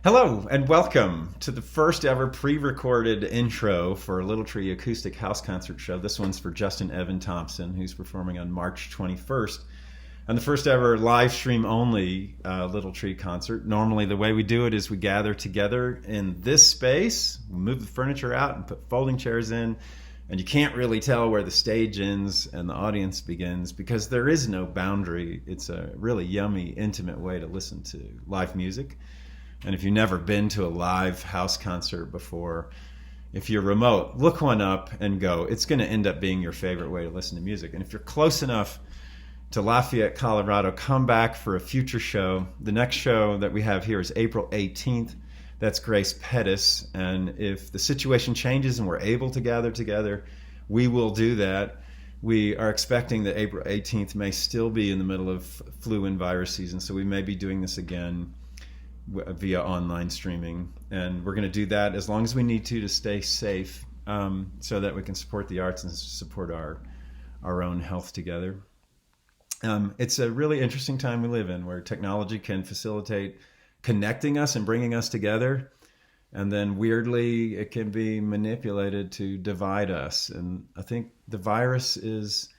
Hello and welcome to the first ever pre-recorded intro for Little Tree Acoustic House Concert Show. This one's for Justin Evan Thompson, who's performing on March 21st. And the first ever live stream only Little Tree concert. Normally the way we do it is we gather together in this space, we move the furniture out and put folding chairs in, and you can't really tell where the stage ends and the audience begins because there is no boundary. It's a really yummy, intimate way to listen to live music. And if you've never been to a live house concert before, if you're remote, look one up and go. It's going to end up being your favorite way to listen to music. And if you're close enough to Lafayette, Colorado, come back for a future show. The next show that we have here is April 18th. That's Grace Pettis. And if the situation changes and we're able to gather together, we will do that. We are expecting that April 18th may still be in the middle of flu and virus season, so we may be doing this again via online streaming, and we're going to do that as long as we need to stay safe, so that we can support the arts and support our own health together. It's a really interesting time we live in, where technology can facilitate connecting us and bringing us together, and then weirdly it can be manipulated to divide us. And I think the virus is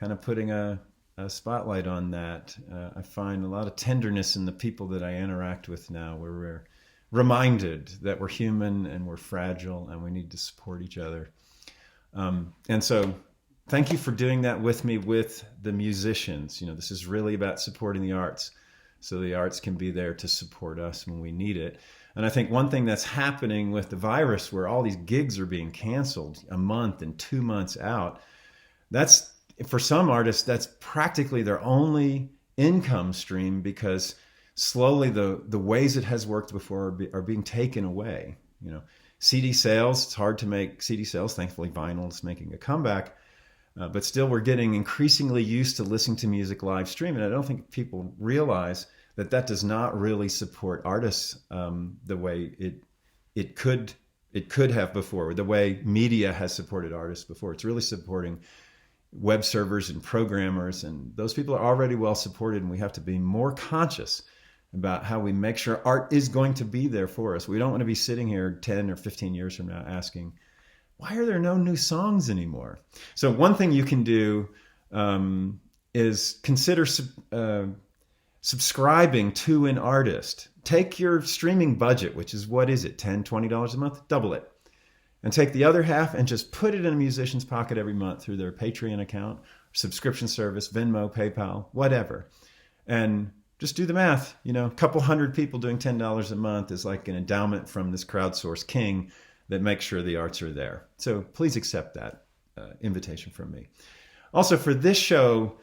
kind of putting a spotlight on that. I find a lot of tenderness in the people that I interact with now, where we're reminded that we're human and we're fragile and we need to support each other. And so thank you for doing that with me, with the musicians. You know, this is really about supporting the arts, so the arts can be there to support us when we need it. And I think one thing that's happening with the virus, where all these gigs are being canceled a month and 2 months out, that's, for some artists, that's practically their only income stream, because slowly the ways it has worked before are being taken away. You know, CD sales, it's hard to make CD sales. Thankfully, vinyl is making a comeback. But still, we're getting increasingly used to listening to music live stream. And I don't think people realize that that does not really support artists the way it could have before, the way media has supported artists before. It's really supporting web servers and programmers, and those people are already well supported, and we have to be more conscious about how we make sure art is going to be there for us. We don't want to be sitting here 10 or 15 years from now asking, why are there no new songs anymore? So one thing you can do is consider subscribing to an artist. Take your streaming budget, which is, what is it, $10, $20 a month? Double it. And take the other half and just put it in a musician's pocket every month through their Patreon account, subscription service, Venmo, PayPal, whatever. And just do the math. You know, a couple hundred people doing $10 a month is like an endowment from this crowdsourced king that makes sure the arts are there. So please accept that invitation from me. Also, for this show,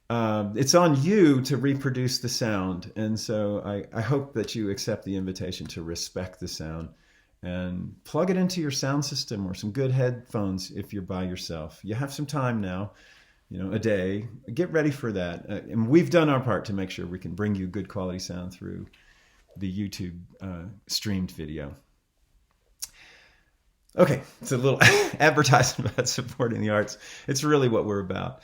it's on you to reproduce the sound. And so I hope that you accept the invitation to respect the sound and plug it into your sound system or some good headphones if you're by yourself. You have some time now, you know, a day. Get ready for that. And we've done our part to make sure we can bring you good quality sound through the YouTube streamed video. Okay, it's a little advertisement about supporting the arts. It's really what we're about.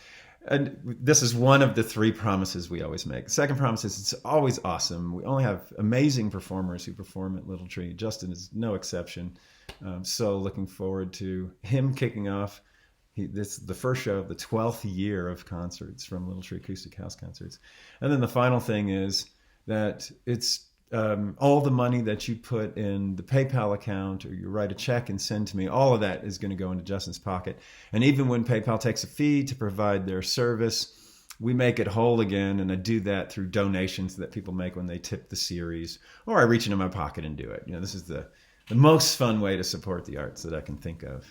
And this is one of the three promises we always make. The second promise is it's always awesome. We only have amazing performers who perform at Little Tree. Justin is no exception. So looking forward to him kicking off. This is the first show of the 12th year of concerts from Little Tree Acoustic House Concerts. And then the final thing is that it's all the money that you put in the PayPal account, or you write a check and send to me, all of that is going to go into Justin's pocket. And even when PayPal takes a fee to provide their service, we make it whole again. And I do that through donations that people make when they tip the series, or I reach into my pocket and do it. You know, this is the most fun way to support the arts that I can think of,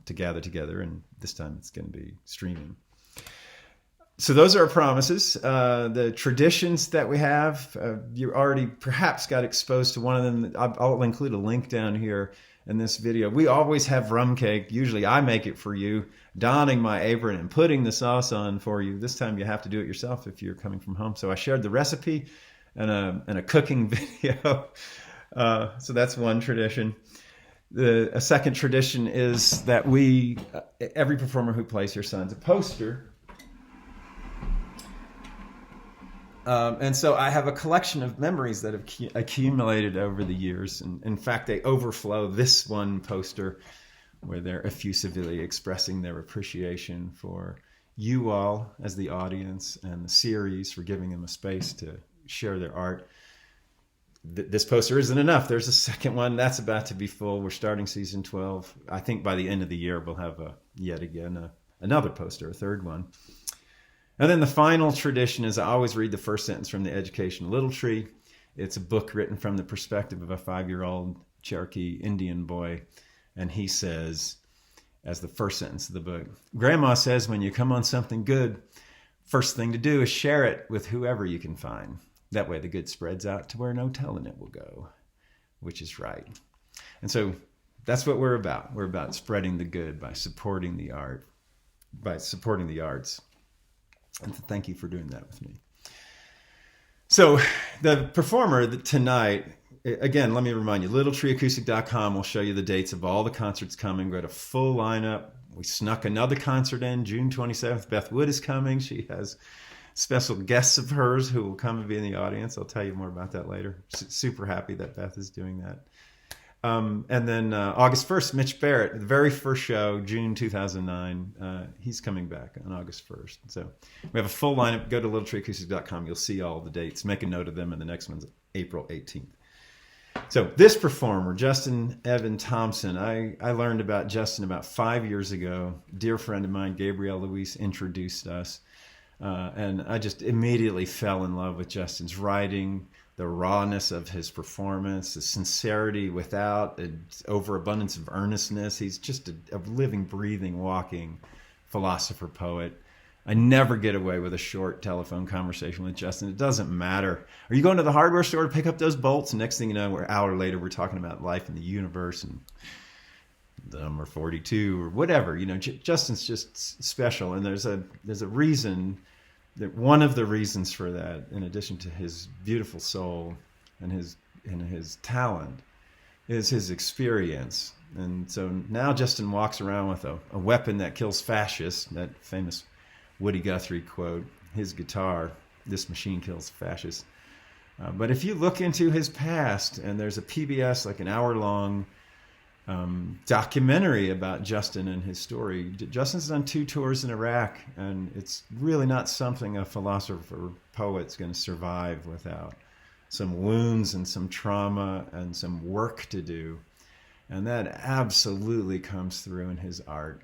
to gather together. And this time it's going to be streaming. So those are our promises. The traditions that we have, you already perhaps got exposed to one of them. I'll include a link down here in this video. We always have rum cake. Usually I make it for you, donning my apron and putting the sauce on for you. This time you have to do it yourself if you're coming from home. So I shared the recipe and a cooking video. So that's one tradition. A second tradition is that every performer who plays here signs a poster And so I have a collection of memories that have accumulated over the years. And in fact, they overflow this one poster where they're effusively expressing their appreciation for you all as the audience and the series for giving them a space to share their art. This poster isn't enough. There's a second one that's about to be full. We're starting season 12. I think by the end of the year, we'll have another poster, a third one. And then the final tradition is I always read the first sentence from The Education Little Tree. It's a book written from the perspective of a 5-year-old Cherokee Indian boy. And he says, as the first sentence of the book, Grandma says when you come on something good, first thing to do is share it with whoever you can find. That way the good spreads out to where no telling it will go, which is right. And so that's what we're about. We're about spreading the good by supporting the art, by supporting the arts. And thank you for doing that with me. So the performer tonight, again, let me remind you, littletreeacoustic.com will show you the dates of all the concerts coming. We got a full lineup. We snuck another concert in, June 27th. Beth Wood is coming. She has special guests of hers who will come and be in the audience. I'll tell you more about that later. Super happy that Beth is doing that. And then August 1st, Mitch Barrett, the very first show, June 2009. He's coming back on August 1st. So we have a full lineup. Go to littletreeacoustic.com. You'll see all the dates. Make a note of them. And the next one's April 18th. So this performer, JustinEvanThompson, I learned about Justin about 5 years ago. A dear friend of mine, Gabrielle Louise, introduced us. And I just immediately fell in love with Justin's writing, the rawness of his performance, the sincerity without an overabundance of earnestness. He's just a living, breathing, walking philosopher poet. I never get away with a short telephone conversation with Justin. It doesn't matter. Are you going to the hardware store to pick up those bolts? And next thing you know, an hour later, we're talking about life in the universe and the number 42 or whatever. You know, Justin's just special. And there's a reason that one of the reasons for that, in addition to his beautiful soul and his talent, is his experience. And so now Justin walks around with a weapon that kills fascists, that famous Woody Guthrie quote, his guitar, this machine kills fascists. But if you look into his past, and there's a PBS, like an hour-long documentary about Justin and his story. Justin's done 2 tours in Iraq, and it's really not something a philosopher poet's going to survive without some wounds and some trauma and some work to do. And that absolutely comes through in his art.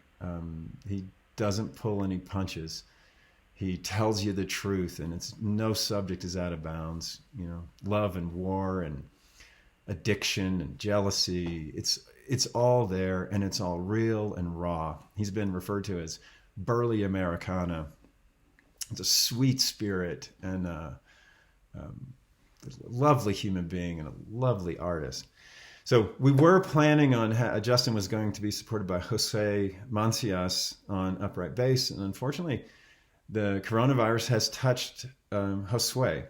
He doesn't pull any punches. He tells you the truth, and it's no subject is out of bounds. You know, love and war and addiction and jealousy. It's all there, and it's all real and raw. He's been referred to as burly Americana. It's a sweet spirit and a lovely human being and a lovely artist. So we were planning on, Justin was going to be supported by Jose Mancias on upright bass, and unfortunately, the coronavirus has touched Josue.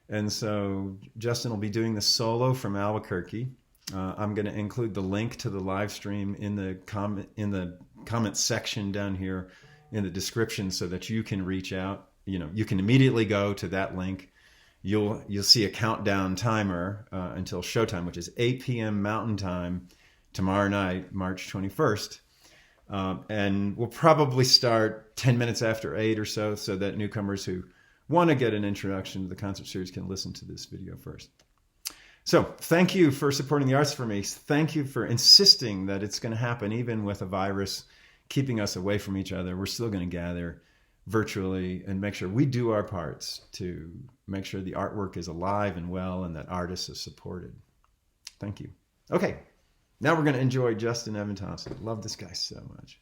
And so Justin will be doing the solo from Albuquerque. I'm going to include the link to the live stream in the comment section down here in the description so that you can reach out. You know, you can immediately go to that link. You'll see a countdown timer until showtime, which is 8 p.m. Mountain Time tomorrow night, March 21st. And we'll probably start 10 minutes after 8 or so that newcomers who want to get an introduction to the concert series can listen to this video first. So thank you for supporting the arts for me. Thank you for insisting that it's going to happen even with a virus keeping us away from each other. We're still going to gather virtually and make sure we do our parts to make sure the artwork is alive and well and that artists are supported. Thank you. Okay, now we're going to enjoy JustinEvanThompson. Love this guy so much.